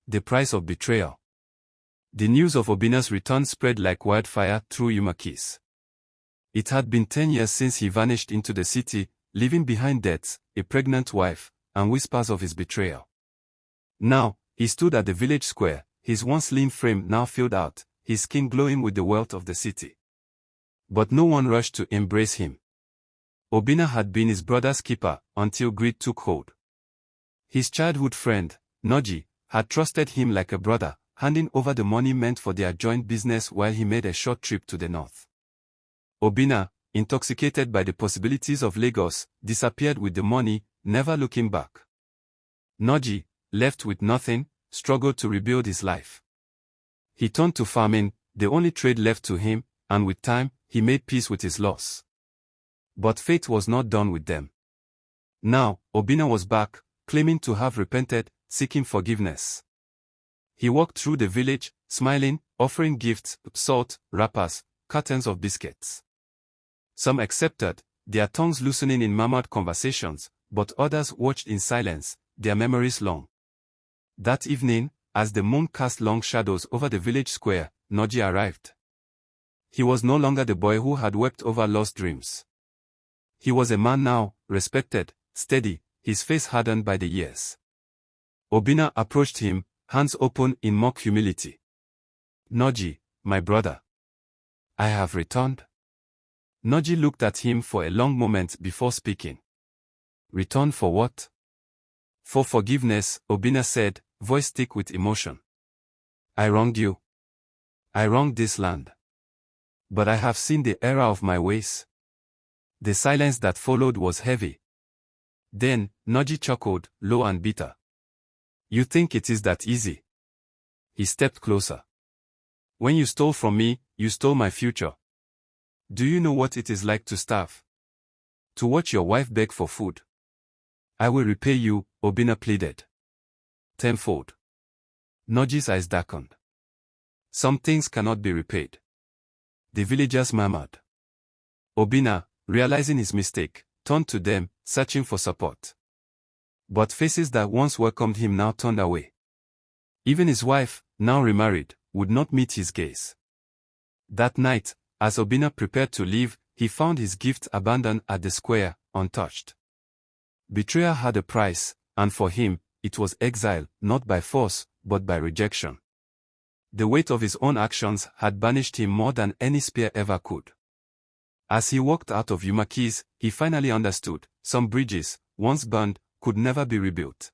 The price of betrayal. The news of Obina's return spread like wildfire through Umakis. It had been 10 years since he vanished into the city, leaving behind debts, a pregnant wife, and whispers of his betrayal. Now, he stood at the village square, his once lean frame now filled out, his skin glowing with the wealth of the city. But no one rushed to embrace him. Obina had been his brother's keeper until greed took hold. His childhood friend, Noji, had trusted him like a brother, handing over the money meant for their joint business while he made a short trip to the north. Obina, intoxicated by the possibilities of Lagos, disappeared with the money, never looking back. Noji, left with nothing, struggled to rebuild his life. He turned to farming, the only trade left to him, and with time, he made peace with his loss. But fate was not done with them. Now, Obina was back, claiming to have repented, seeking forgiveness. He walked through the village, smiling, offering gifts, salt, wrappers, cartons of biscuits. Some accepted, their tongues loosening in murmured conversations, but others watched in silence, their memories long. That evening, as the moon cast long shadows over the village square, Noji arrived. He was no longer the boy who had wept over lost dreams. He was a man now, respected, steady, his face hardened by the years. Obina approached him, hands open in mock humility. "Noji, my brother. I have returned." Noji looked at him for a long moment before speaking. "Return for what?" "For forgiveness," Obina said, voice thick with emotion. "I wronged you. I wronged this land. But I have seen the error of my ways." The silence that followed was heavy. Then, Noji chuckled, low and bitter. "You think it is that easy?" He stepped closer. "When you stole from me, you stole my future. Do you know what it is like to starve? To watch your wife beg for food?" "I will repay you," Obina pleaded. "Tenfold." Noji's eyes darkened. "Some things cannot be repaid." The villagers murmured. Obina, realizing his mistake, turned to them, searching for support. But faces that once welcomed him now turned away. Even his wife, now remarried, would not meet his gaze. That night, as Obina prepared to leave, he found his gift abandoned at the square, untouched. Betrayal had a price, and for him, it was exile, not by force, but by rejection. The weight of his own actions had banished him more than any spear ever could. As he walked out of Umakis, he finally understood, some bridges, once burned, could never be rebuilt.